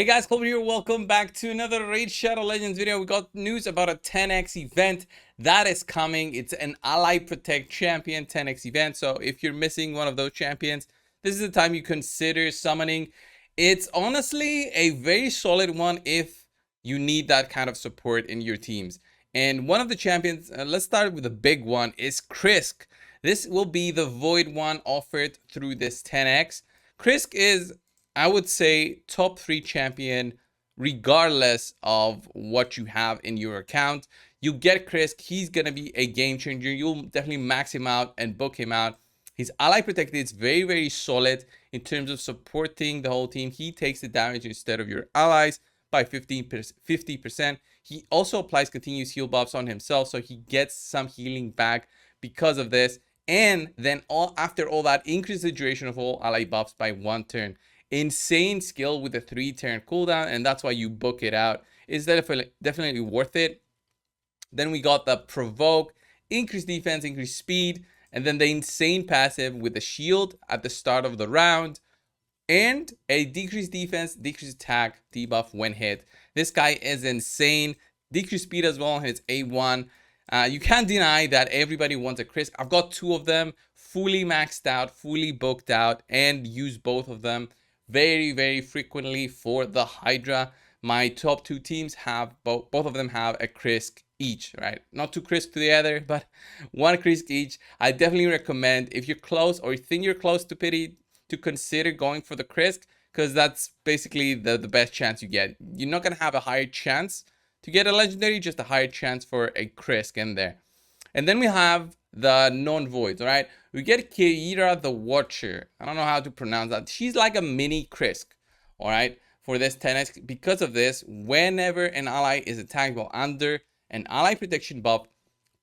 Hey guys, Coldbrew here. Welcome back to another Raid Shadow Legends video. We got news about a 10x event that is coming. It's an Ally Protect Champion 10x event. So if you're missing one of those champions, this is the time you consider summoning. It's honestly a very solid one if you need that kind of support in your teams. And one of the champions, let's start with the big one, is Krisk. This will be the Void one offered through this 10x. Krisk is, I would say, top 3 champion regardless of what you have in your account. You get Krisk, he's gonna be a game changer. You'll definitely max him out and book him out. His ally protected is very, very solid in terms of supporting the whole team. He takes the damage instead of your allies by 50%. He also applies continuous heal buffs on himself, so he gets some healing back because of this. And then after all that, increase the duration of all ally buffs by 1 turn. Insane skill with a 3-turn cooldown, and that's why you book it out. It's definitely worth it. Then we got the provoke, increase defense, increase speed, and then the insane passive with the shield at the start of the round, and a decreased defense, decreased attack debuff when hit. This guy is insane. Decreased speed as well on his A1. You can't deny that everybody wants a Krisk. I've got 2 of them, fully maxed out, fully booked out, and use both of them very, very frequently for the Hydra. My top 2 teams have both of them have a Krisk each, right? Not 2 Krisk to the other, but 1 Krisk each. I definitely recommend, if you're close or you think you're close to pity, to consider going for the Krisk, because that's basically the best chance you get. You're not gonna have a higher chance to get a legendary, just a higher chance for a Krisk in there. And then we have the non-voids, right? We get Kyoku the Watcher. I don't know how to pronounce that. She's like a mini Krisk, all right, for this 10x. Because of this, whenever an ally is attacked while under an ally protection buff,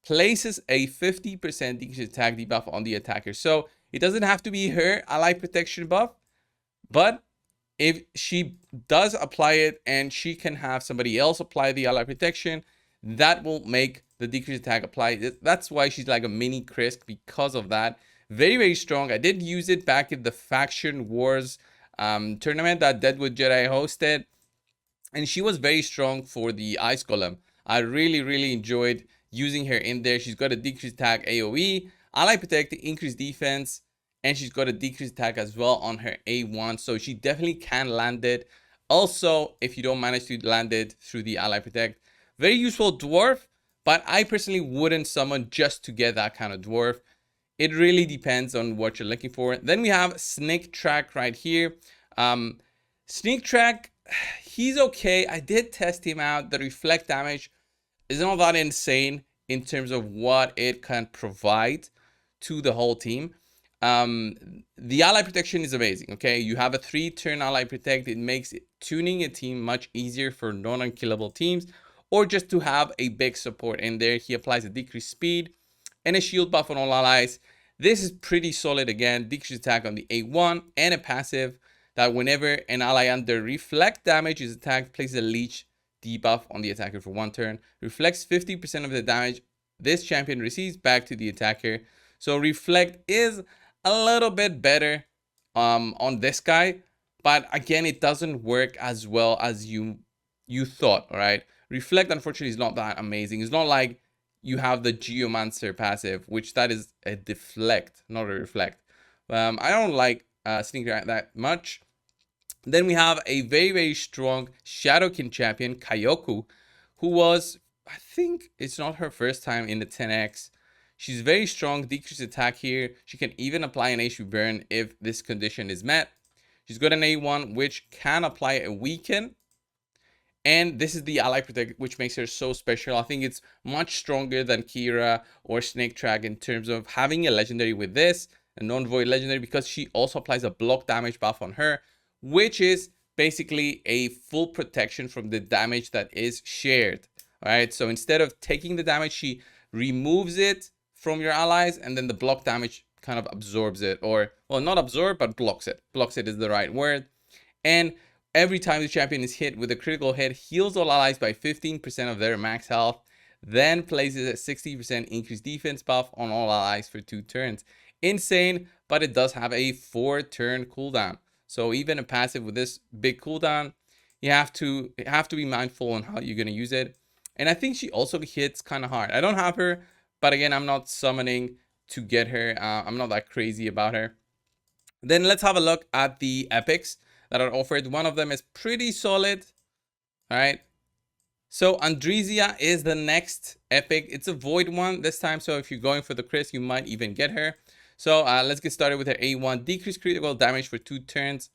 places a 50% decreased attack debuff on the attacker. So it doesn't have to be her ally protection buff, but if she does apply it and she can have somebody else apply the ally protection, that will make the decreased attack apply. That's why she's like a mini Krisk because of that. Very, very strong. I did use it back in the Faction Wars tournament that Deadwood Jedi hosted, and she was very strong for the Ice Golem. I really, really enjoyed using her in there. She's got a decreased attack AoE, ally protect, increased defense, and she's got a decreased attack as well on her A1, so she definitely can land it. Also, if you don't manage to land it through the ally protect, very useful dwarf, but I personally wouldn't summon just to get that kind of dwarf. It really depends on what you're looking for. Then we have Snaketrack right here. Snaketrack, he's okay. I did test him out. The reflect damage is not that insane in terms of what it can provide to the whole team. The ally protection is amazing. Okay, you have a 3-turn ally protect. It makes tuning a team much easier for non-unkillable teams, or just to have a big support in there. He applies a decreased speed and a shield buff on all allies. This is pretty solid. Again, decreased attack on the A1 and a passive that whenever an ally under reflect damage is attacked, places a leech debuff on the attacker for 1 turn. Reflects 50% of the damage this champion receives back to the attacker. So reflect is a little bit better on this guy, but again, it doesn't work as well as you thought. All right, reflect unfortunately is not that amazing. It's not like you have the Geomancer passive, which that is a deflect, not a reflect. I don't like Snaketrack that much. Then we have a very, very strong Shadowkin champion, Kyoku, who was, I think it's not her first time in the 10x. She's very strong, decreased attack here. She can even apply an HP burn if this condition is met. She's got an A1, which can apply a weaken. And this is the ally protect, which makes her so special. I think it's much stronger than Kira or Snaketrack in terms of having a legendary with this, a non-void legendary, because she also applies a block damage buff on her, which is basically a full protection from the damage that is shared. All right, so instead of taking the damage, she removes it from your allies, and then the block damage kind of absorbs it, or, well, not absorb, but blocks it. Blocks it is the right word. And every time the champion is hit with a critical hit, heals all allies by 15% of their max health, then places a 60% increased defense buff on all allies for 2 turns. Insane, but it does have a 4-turn cooldown. So even a passive with this big cooldown you have to be mindful on how you're gonna use it. And I think she also hits kind of hard. I don't have her, but again, I'm not summoning to get her. I'm not that crazy about her. Then let's have a look at the epics that are offered. One of them is pretty solid. All right. So Andria is the next epic. It's a void one this time. So if you're going for the Chris, you might even get her. So let's get started with her A1. Decrease critical damage for 2 turns.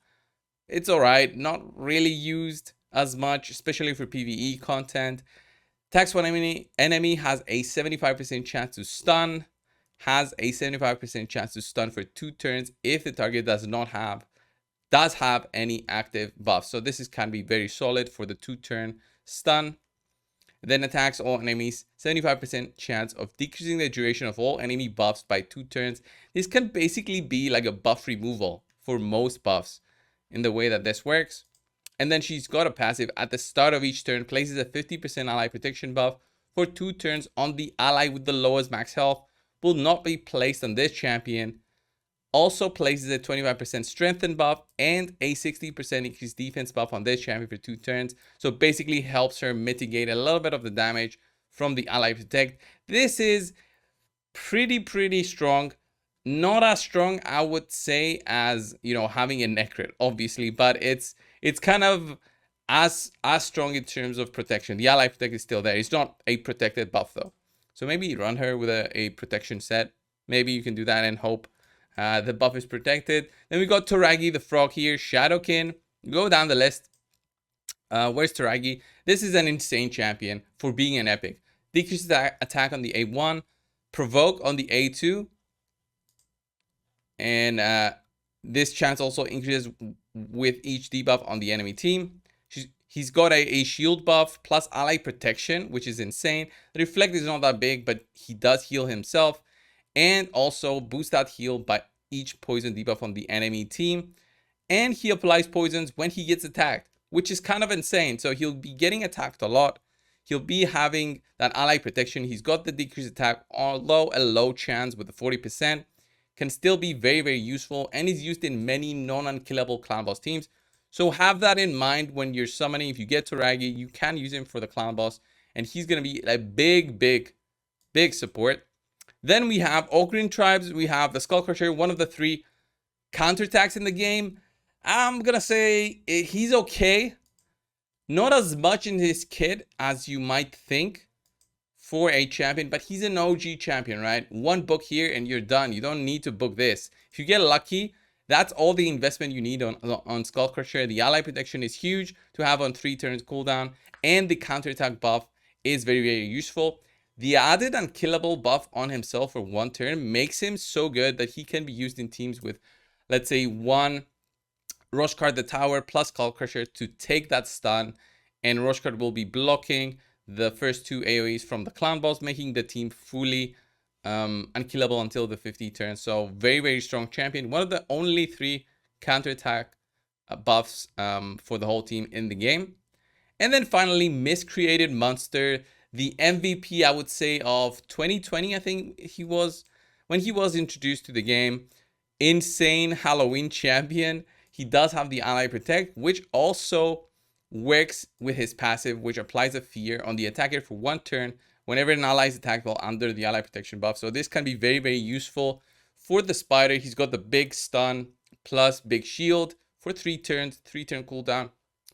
It's all right. Not really used as much, especially for PvE content. Attacks one enemy has a 75% chance to stun. Has a 75% chance to stun for 2 turns if the target does have any active buffs. So this can be very solid for the 2-turn stun. Then attacks all enemies, 75% chance of decreasing the duration of all enemy buffs by 2 turns. This can basically be like a buff removal for most buffs in the way that this works. And then she's got a passive at the start of each turn, places a 50% ally protection buff for 2 turns on the ally with the lowest max health. Will not be placed on this champion. Also places a 25% strengthen buff and a 60% increased defense buff on this champion for 2 turns. So basically helps her mitigate a little bit of the damage from the ally protect. This is pretty strong. Not as strong, I would say, as, you know, having a Necrit, obviously, but it's kind of as strong in terms of protection. The ally protect is still there. It's not a protected buff though. So maybe run her with a protection set. Maybe you can do that and hope the buff is protected. Then we got Taragi the frog here, Shadowkin. Go down the list. Where's Taragi? This is an insane champion for being an epic. Decreases attack on the A1, provoke on the A2, and this chance also increases with each debuff on the enemy team. He's got a shield buff plus ally protection, which is insane. The reflect is not that big, but he does heal himself. And also boost that heal by each poison debuff on the enemy team. And he applies poisons when he gets attacked, which is kind of insane. So he'll be getting attacked a lot. He'll be having that ally protection. He's got the decreased attack, although a low chance with the 40%. Can still be very useful and is used in many non-unkillable clan boss teams. So have that in mind when you're summoning. If you get Taragi, you can use him for the clan boss. And he's going to be a big support. Then we have Ogryn Tribes. We have the Skull Crusher, one of the 3 counterattacks in the game. I'm going to say he's okay. Not as much in his kit as you might think for a champion, but he's an OG champion, right? 1 book here and you're done. You don't need to book this. If you get lucky, that's all the investment you need on Skull Crusher. The ally protection is huge to have on 3 turns cooldown, and the counterattack buff is very useful. The added unkillable buff on himself for 1 turn makes him so good that he can be used in teams with, let's say, 1 Roshkard the Tower plus Skull Crusher to take that stun, and Roshkard will be blocking the first 2 AoEs from the clan boss, making the team fully unkillable until the 50 turn. So very strong champion. One of the only 3 counterattack buffs for the whole team in the game. And then finally, Miscreated Monster, the MVP, I would say, of 2020, I think he was, when he was introduced to the game. Insane Halloween champion. He does have the ally protect, which also works with his passive, which applies a fear on the attacker for 1 turn whenever an ally is attacked while under the ally protection buff. So this can be very useful for the spider. He's got the big stun plus big shield for 3 turns, 3-turn cooldown.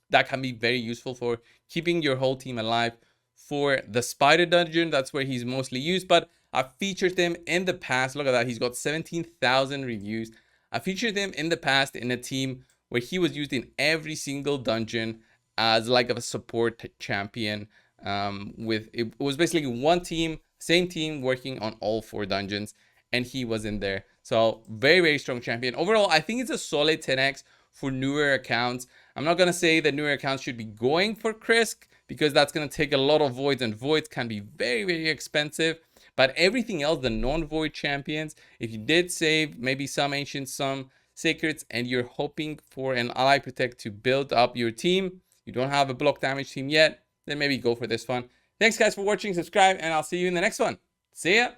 That can be very useful for keeping your whole team alive. For the spider dungeon, that's where he's mostly used, but I've featured him in the past. Look at that, he's got 17,000 reviews. I featured him in the past in a team where he was used in every single dungeon as like a support champion. It was basically 1 team, same team working on all 4 dungeons, and he was in there. So very strong champion. Overall, I think it's a solid 10x for newer accounts. I'm not gonna say that newer accounts should be going for Krisk, because that's gonna take a lot of voids, and voids can be very expensive. But everything else, the non-void champions, if you did save maybe some ancients, some secrets, and you're hoping for an ally protect to build up your team, you don't have a block damage team yet, then maybe go for this one. Thanks guys for watching, subscribe, and I'll see you in the next one. See ya.